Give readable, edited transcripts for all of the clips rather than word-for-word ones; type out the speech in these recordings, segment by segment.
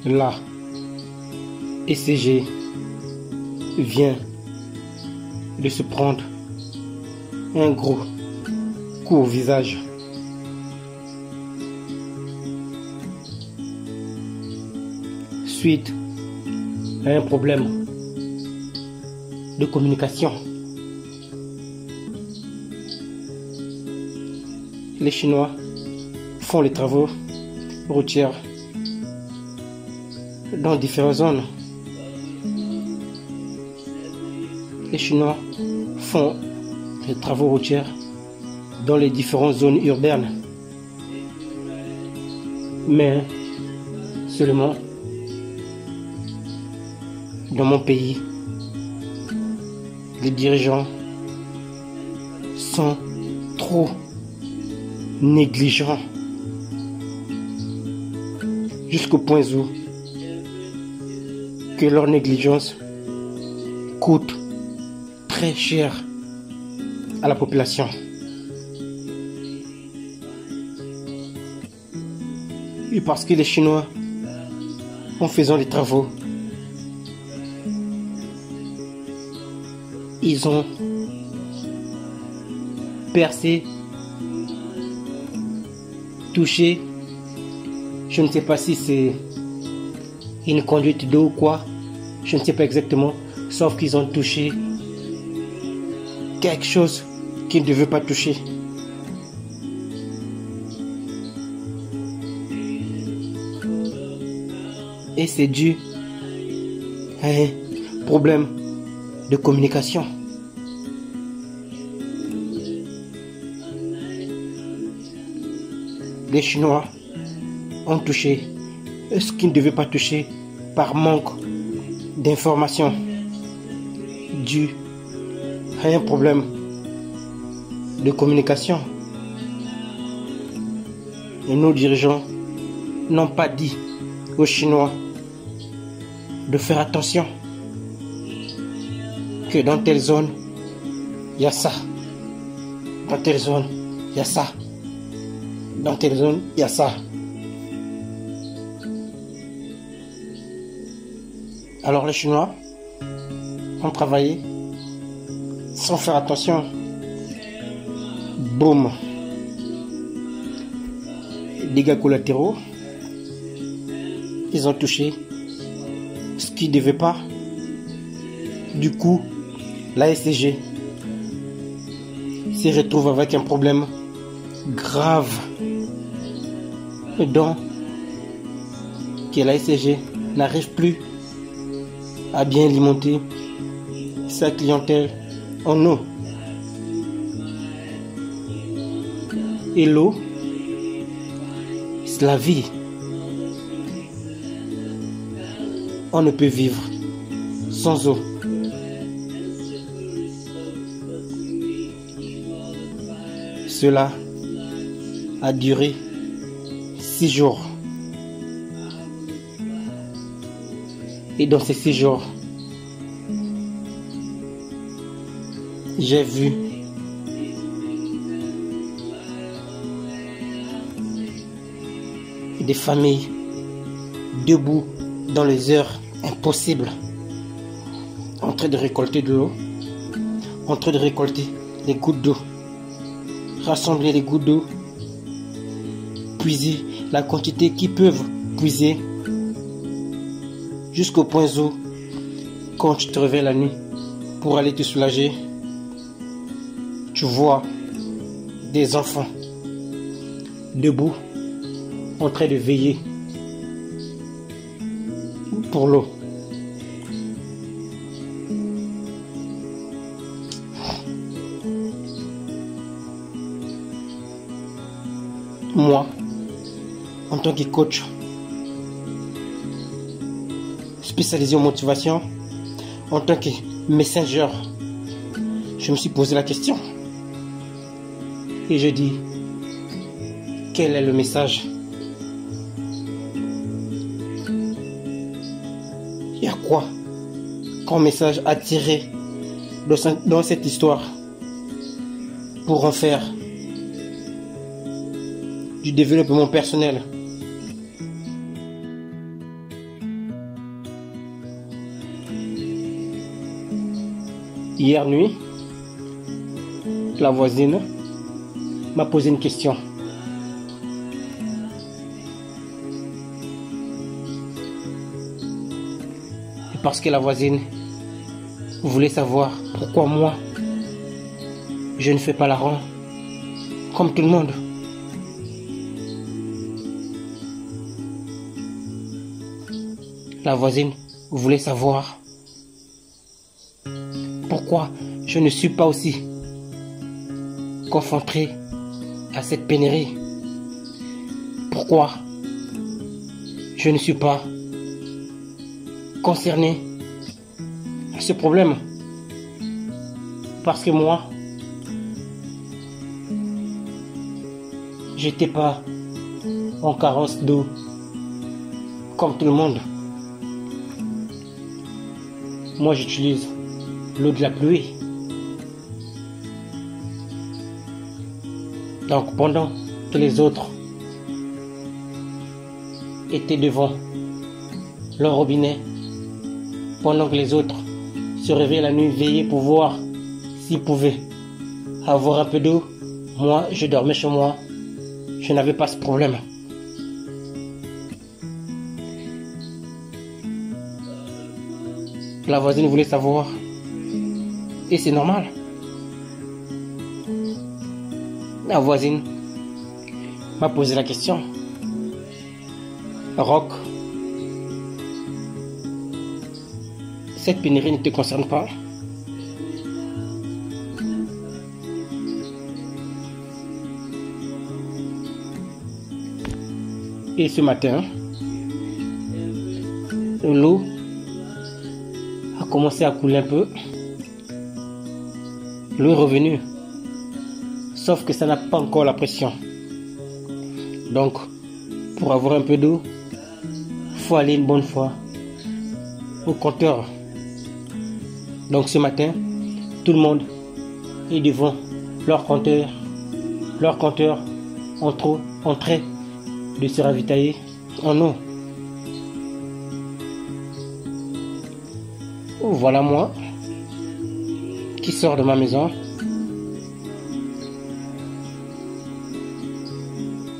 La ECG vient de se prendre un gros coup au visage. Suite à un problème de communication. Les Chinois font les travaux routiers dans différentes zones. Les Chinois font les travaux routiers dans les différentes zones urbaines. Mais seulement dans mon pays, les dirigeants sont trop négligents jusqu'au point où que leur négligence coûte très cher à la population. Et parce que les Chinois, en faisant les travaux, ils ont percé, touché, je ne sais pas si c'est une conduite d'eau ou quoi, je ne sais pas exactement, sauf qu'ils ont touché quelque chose qu'ils ne devaient pas toucher. Et c'est dû à un problème de communication. Les Chinois ont touché ce qu'ils ne devaient pas toucher par manque d'information dû à un problème de communication. Et nos dirigeants n'ont pas dit aux Chinois de faire attention que dans telle zone, il y a ça. Dans telle zone, il y a ça. Dans telle zone, il y a ça. Alors les Chinois ont travaillé sans faire attention. Boum. Dégâts collatéraux. Ils ont touché ce qu'ils ne devaient pas. Du coup, la ECG se retrouve avec un problème grave. Et donc, que la ECG n'arrive plus à bien alimenter sa clientèle en eau. Et l'eau, c'est la vie. On ne peut vivre sans eau. Cela a duré 6 jours. Et dans ces 6 jours, j'ai vu des familles debout dans les heures impossibles, en train de récolter de l'eau, en train de récolter les gouttes d'eau, rassembler les gouttes d'eau, puiser la quantité qu'ils peuvent puiser, jusqu'au point où, quand tu te réveilles la nuit pour aller te soulager, tu vois des enfants debout en train de veiller pour l'eau. Moi, en tant que coach spécialisé en motivation, en tant que messenger, je me suis posé la question et je dis, quel est le message? Il y a quoi comme message à tirer dans cette histoire pour en faire du développement personnel? Hier nuit, la voisine m'a posé une question. Et parce que la voisine voulait savoir pourquoi moi, je ne fais pas la ronde comme tout le monde. La voisine voulait savoir pourquoi je ne suis pas aussi confronté à cette pénurie. Pourquoi je ne suis pas concerné à ce problème. Parce que moi, j'étais pas en carence d'eau comme tout le monde. Moi, j'utilise l'eau de la pluie. Donc, pendant que les autres étaient devant leur robinet, pendant que les autres se réveillaient la nuit, veillaient pour voir s'ils pouvaient avoir un peu d'eau, moi, je dormais chez moi. Je n'avais pas ce problème. La voisine voulait savoir. Et c'est normal. La voisine m'a posé la question. Roch, cette pénurie ne te concerne pas? Et ce matin, l'eau a commencé à couler un peu. L'eau est revenue. Sauf que ça n'a pas encore la pression. Donc, pour avoir un peu d'eau, il faut aller une bonne fois au compteur. Donc ce matin, tout le monde est devant leur compteur. Leur compteur en train de se ravitailler en eau. Voilà moi qui sors de ma maison.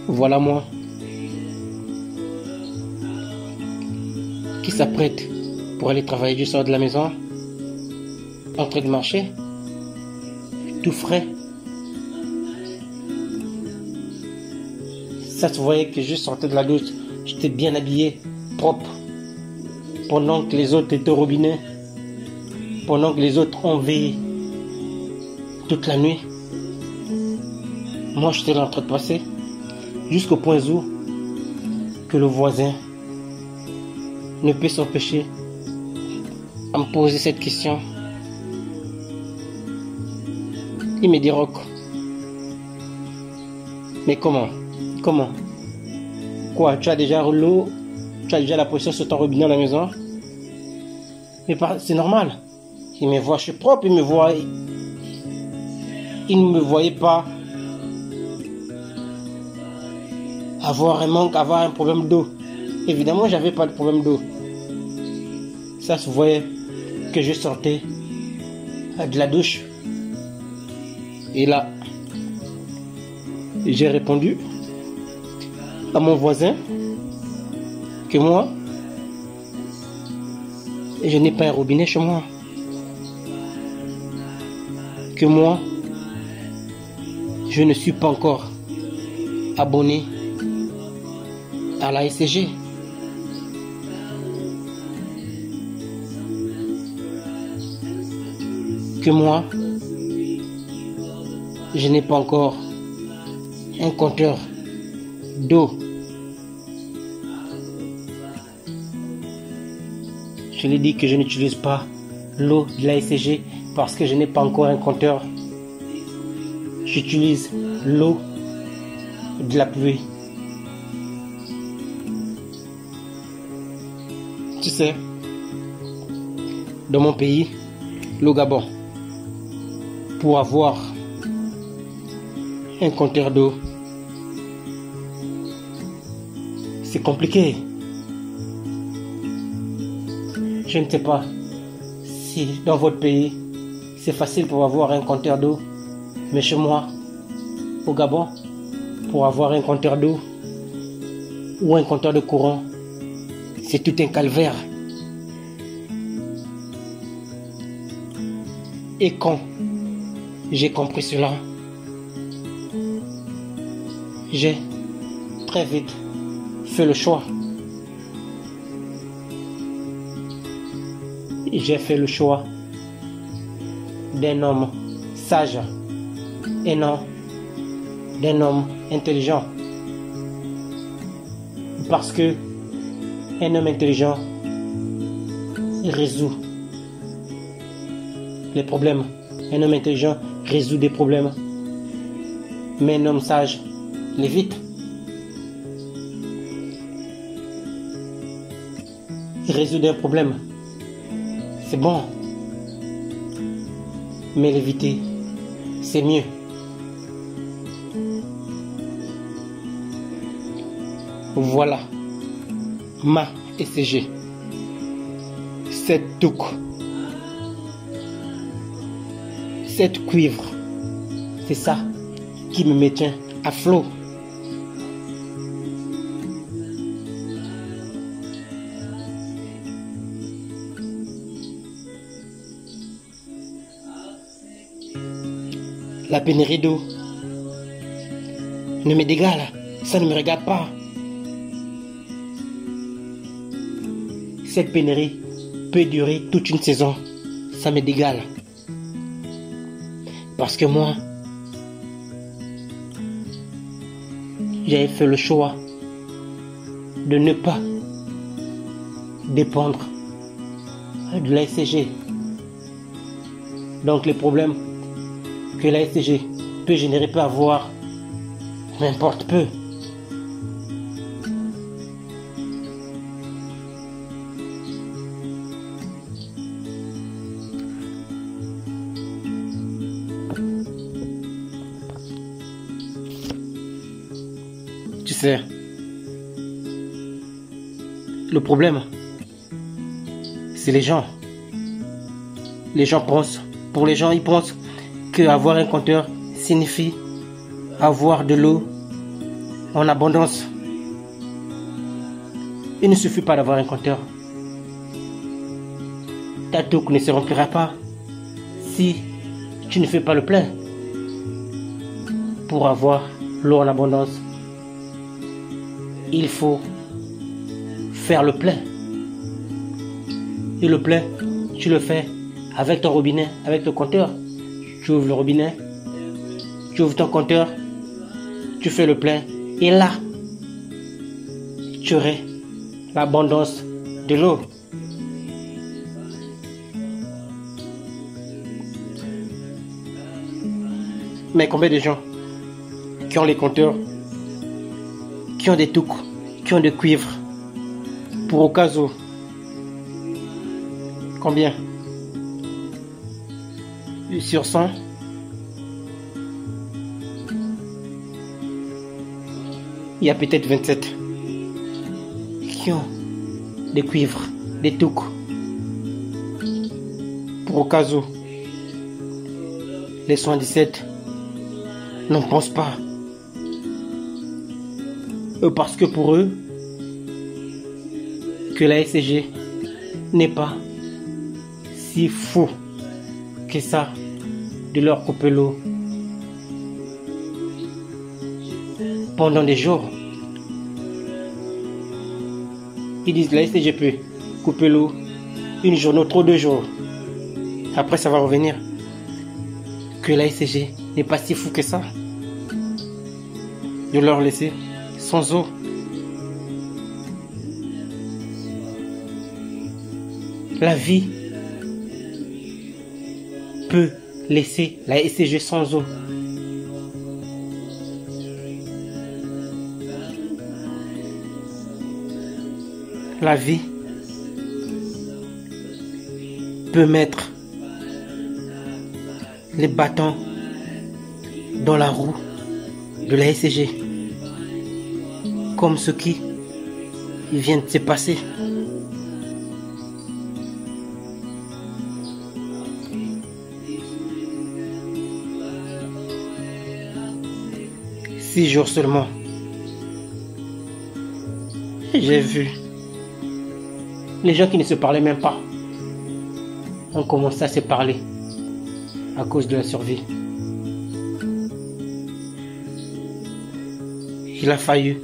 Voilà moi qui s'apprête pour aller travailler. Je sors de la maison, en train de marcher, tout frais. Ça se voyait que je sortais de la douche, j'étais bien habillé, propre. Pendant que les autres étaient au robinet, pendant que les autres ont veillé toute la nuit, moi j'étais là en train de passer. Jusqu'au point où que le voisin ne peut s'empêcher à me poser cette question. Il me dit: Roch, mais comment? Quoi, tu as déjà l'eau? Tu as déjà la pression sur ton robinet à la maison? Mais c'est normal. Il me voit, je suis propre, il ne me voyait pas avoir un manque, avoir un problème d'eau. Évidemment, j'avais pas de problème d'eau. Ça se voyait que je sortais de la douche. Et là, j'ai répondu à mon voisin que moi, je n'ai pas un robinet chez moi. Que moi, je ne suis pas encore abonné à la SCG. Que moi, je n'ai pas encore un compteur d'eau. Je lui ai dit que je n'utilise pas l'eau de la SCG parce que je n'ai pas encore un compteur. J'utilise l'eau de la pluie. Tu sais, dans mon pays, le Gabon, pour avoir un compteur d'eau, c'est compliqué. Je ne sais pas si dans votre pays c'est facile pour avoir un compteur d'eau. Mais chez moi, au Gabon, pour avoir un compteur d'eau ou un compteur de courant, c'est tout un calvaire. Et quand j'ai compris cela, j'ai très vite fait le choix. J'ai fait le choix d'un homme sage et non d'un homme intelligent. Parce que un homme intelligent résout les problèmes. Un homme intelligent résout des problèmes. Mais un homme sage l'évite. Résoudre un problème, c'est bon. Mais l'éviter, c'est mieux. Voilà ma ECG. Cette touque, cette cuivre, c'est ça qui me maintient à flot. La pénurie d'eau ne m'est égale, ça ne me regarde pas. Cette pénurie peut durer toute une saison, ça m'est égal. Parce que moi, j'ai fait le choix de ne pas dépendre de la ECG. Donc les problèmes que la ECG peut générer, peut avoir, n'importe peu. Tu sais, le problème, c'est les gens. Les gens pensent, pour les gens, ils pensent qu'avoir un compteur signifie avoir de l'eau en abondance. Il ne suffit pas d'avoir un compteur. Ta touque ne se remplira pas si tu ne fais pas le plein. Pour avoir l'eau en abondance, il faut faire le plein. Et le plein, tu le fais avec ton robinet, avec ton compteur. Tu ouvres le robinet, tu ouvres ton compteur, tu fais le plein. Et là, tu aurais l'abondance de l'eau. Mais combien de gens qui ont les compteurs, qui ont des touques, qui ont des cuivres, pour au cas où? Combien? Sur 100, il y a peut-être 27 qui ont des cuivres, des touques, pour au cas où. Les 77 n'en pensent pas. Parce que pour eux, que la ECG n'est pas si fou que ça de leur couper l'eau pendant des jours. Ils disent la ECG peut couper l'eau une journée ou 2 jours. Après ça va revenir. Que la ECG n'est pas si fou que ça de leur laisser sans eau. La vie peut laisser la ECG sans eau. La vie peut mettre les bâtons dans la roue de la ECG, comme ce qui vient de se passer. 6 jours seulement. J'ai vu les gens qui ne se parlaient même pas ont commencé à se parler à cause de la survie. Il a fallu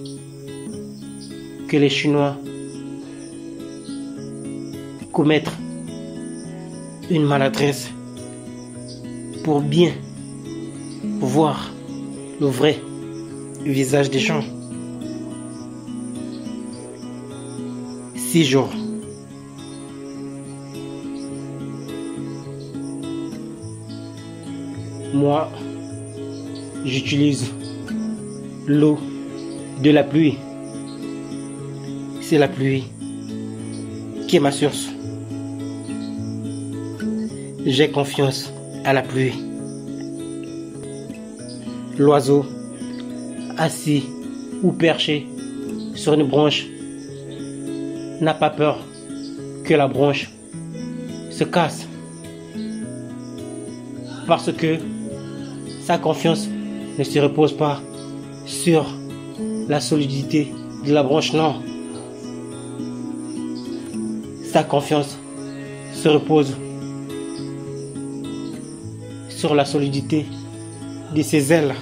que les Chinois commettent une maladresse pour bien voir le vrai visage des gens. 6 jours. Moi, j'utilise l'eau de la pluie. C'est la pluie qui est ma source. J'ai confiance à la pluie. L'oiseau assis ou perché sur une branche n'a pas peur que la branche se casse, parce que sa confiance ne se repose pas sur la solidité de la branche, non. Sa confiance se repose sur la solidité de ses ailes.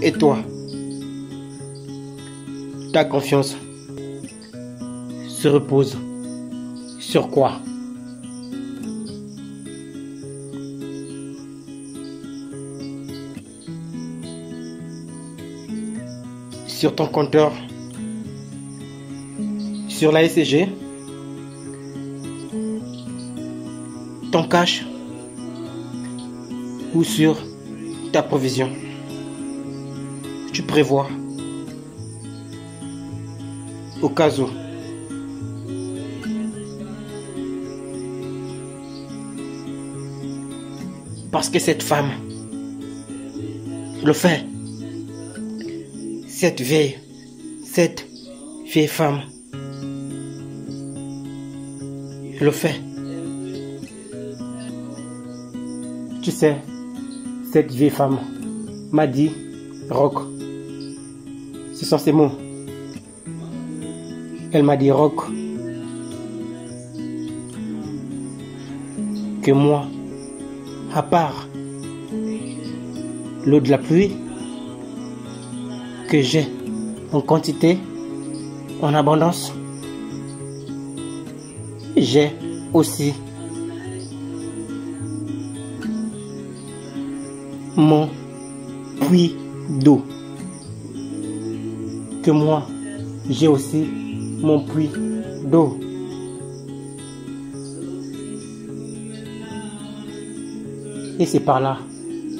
Et toi, ta confiance se repose sur quoi? Sur ton compteur, sur la SCG, ton cash ou sur ta provision? Tu prévois au cas où. Parce que cette femme le fait. Cette vieille femme le fait. Tu sais, cette vieille femme m'a dit, Rock, ce sont ses mots. Elle m'a dit, Rock, que moi, à part l'eau de la pluie que j'ai en quantité, en abondance, j'ai aussi mon puits d'eau. Que moi, j'ai aussi mon puits d'eau. Et c'est par là,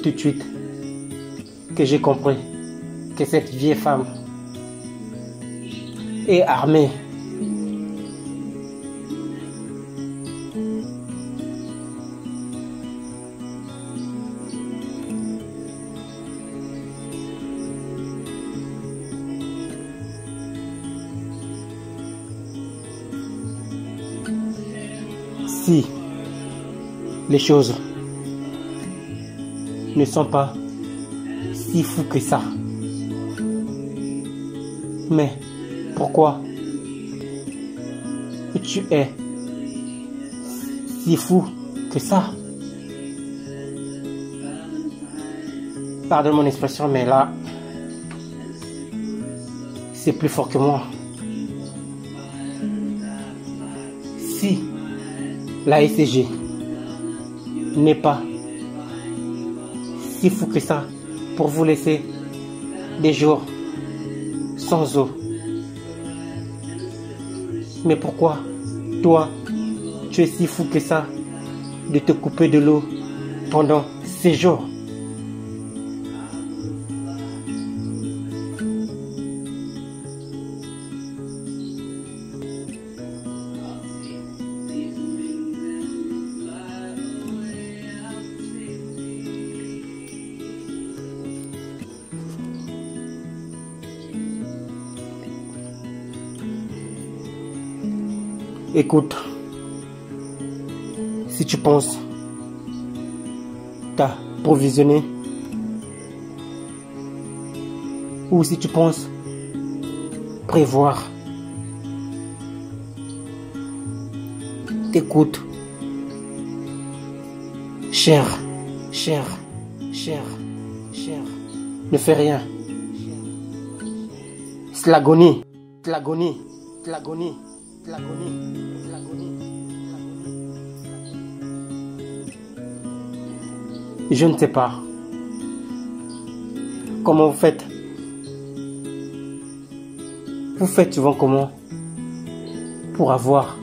tout de suite, que j'ai compris que cette vieille femme est armée. Si les choses ne sont pas si fous que ça, mais pourquoi tu es si fou que ça? Pardonne mon expression, mais là, c'est plus fort que moi. Si la SCG n'est pas si fou que ça pour vous laisser des jours sans eau, mais pourquoi toi tu es si fou que ça de te couper de l'eau pendant 6 jours? Écoute, si tu penses t'approvisionner, ou si tu penses prévoir, écoute, cher, ne fais rien. C'est l'agonie. Je ne sais pas comment vous faites. Vous faites souvent comment pour avoir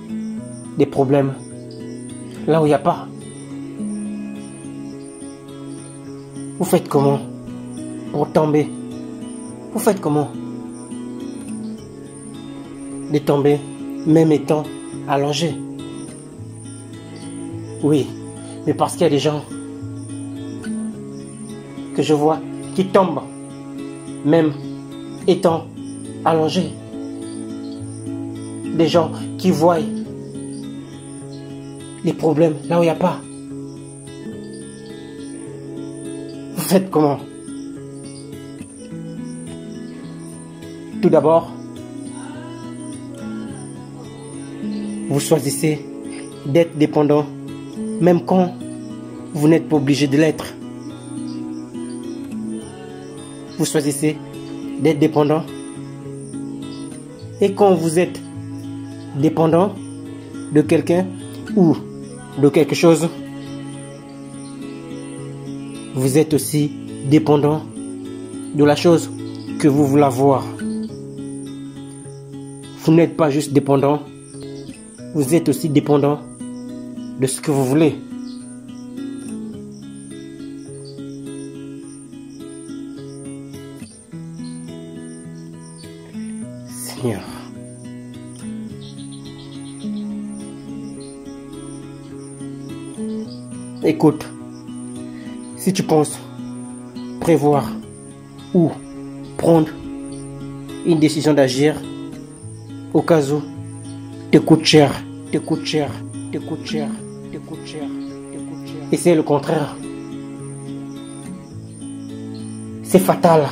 des problèmes là où il n'y a pas? Vous faites comment pour tomber? Vous faites comment de tomber même étant allongé? Oui, mais parce qu'il y a des gens que je vois qui tombent même étant allongés. Des gens qui voient les problèmes là où il n'y a pas. Vous faites comment? Tout d'abord, vous choisissez d'être dépendant, même quand vous n'êtes pas obligé de l'être. Vous choisissez d'être dépendant. Et quand vous êtes dépendant de quelqu'un ou de quelque chose, vous êtes aussi dépendant de la chose que vous voulez avoir. Vous n'êtes pas juste dépendant, vous êtes aussi dépendant de ce que vous voulez. Seigneur. Écoute, si tu penses prévoir ou prendre une décision d'agir au cas où t'écoutes cher. Et c'est le contraire. C'est fatal.